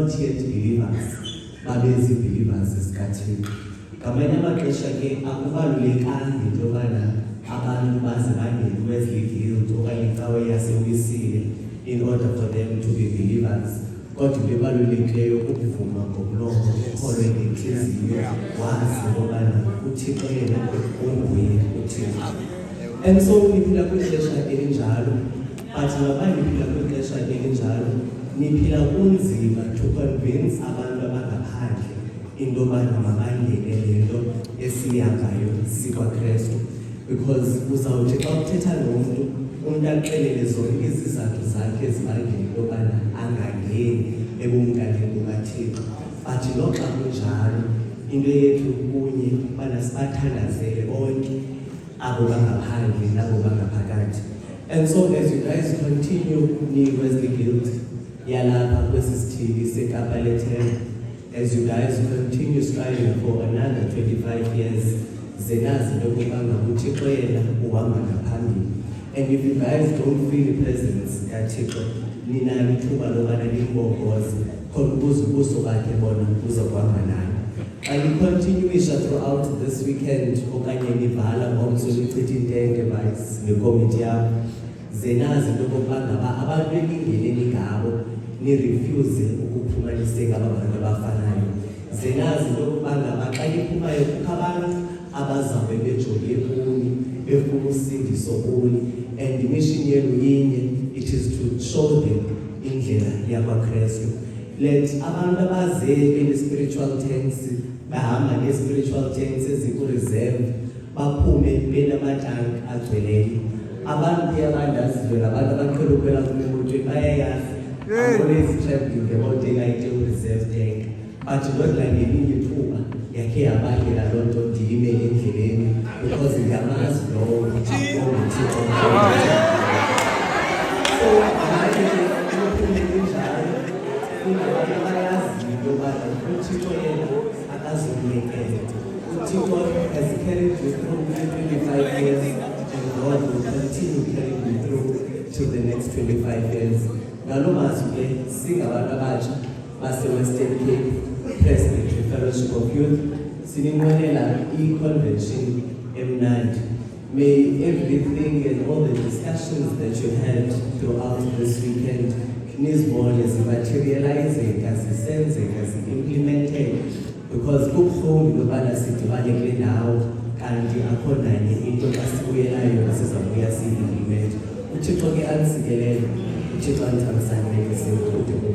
not yet believers, babezi believers esikathini. Ngamanye amaxesha ke akubalulekanga into yobana abantu baze bangene Wesley Guild okanye icawe yasewisile in order for them to be believers. Kodwa bebalulekileyo ukuvuma ngomlomo ukholwe ngenhliziyo wazi ukubana uThixo yena unguye uThixo. And so niphila kwixesha elinjalo, but ngaphandle niphila kwixesha elinjalo niphila kunzima to convince abantu abangaphandle into yobana mabangene lento esiyangayo sikwaKristu. Because uzawuthi xa uthetha nomntu umuntu axelele zonke izizathu zakhe ezibangela into yobana angangeni ebumnkanini bukaThixo. But noxa kunjalo into yethu kunye ubana sibathandazele bonke abo bangaphandle nabo bangaphakathi. And so as you guys continue ni-Wesley Guild yalapha kwesi sithili seKapa leThemba, as you guys continue striving for another 25 years, zenazi into yokuba uThixo yena uhamba ngaphambili. And if you guys don't feel the presence kaThixo, ninalo ithuba lobana limbongoze khona ukuze ubuso bakhe bona buzokuhamba nani. And we continue throughout this weekend okanye nivala ngomso nichitha intente nekomiti yabo. Zenazi into yokuba abantu eningeneni ngabo nirefuse ukuphumaniseka abantu abafanayo. Zenazi into yokuba xa niphumayo kukho abantu abazabe bejonge kuni befuna usindiso kuni, and imission yenu yinye, it is to show them indlela yakwaKristu. Let abantu abaze bene-spiritual tanks bahamba ne-spiritual tanks ezikureserve baphume benamatanki agcweleyo. Abantu abandaziyo nabantu abaqhela ukhwela kwimotweni bayayazi always traveling about daylight reserve tank, but not like ngelinye ithuba yakhe yabangela loo nto ndime endleleni because ngiyamazi lowo ongumthixo. So kuphume kunjalo kunabantu abayaziyo into yobana uThixo yena akazomyekela. uThixo has carried you through 25 years and God will continue carrying you through to the next 25 years. Ngalo mazwi ke singabantu abatsha base-Western Cape Presbyterian Fellowship of Youth sininqwenela i-convention emnandi. May everything and all the discussions that you had throughout this weekend nizibone zimaterializeka, zisenzeka, zi-implemented, because kubuhlungu lobana sidibane kule ndawo kanti akho nanye into asibuyelayo asizabuya siyi-implement. uThixo ke anisikelele, uThixo anithambisane ngezinto.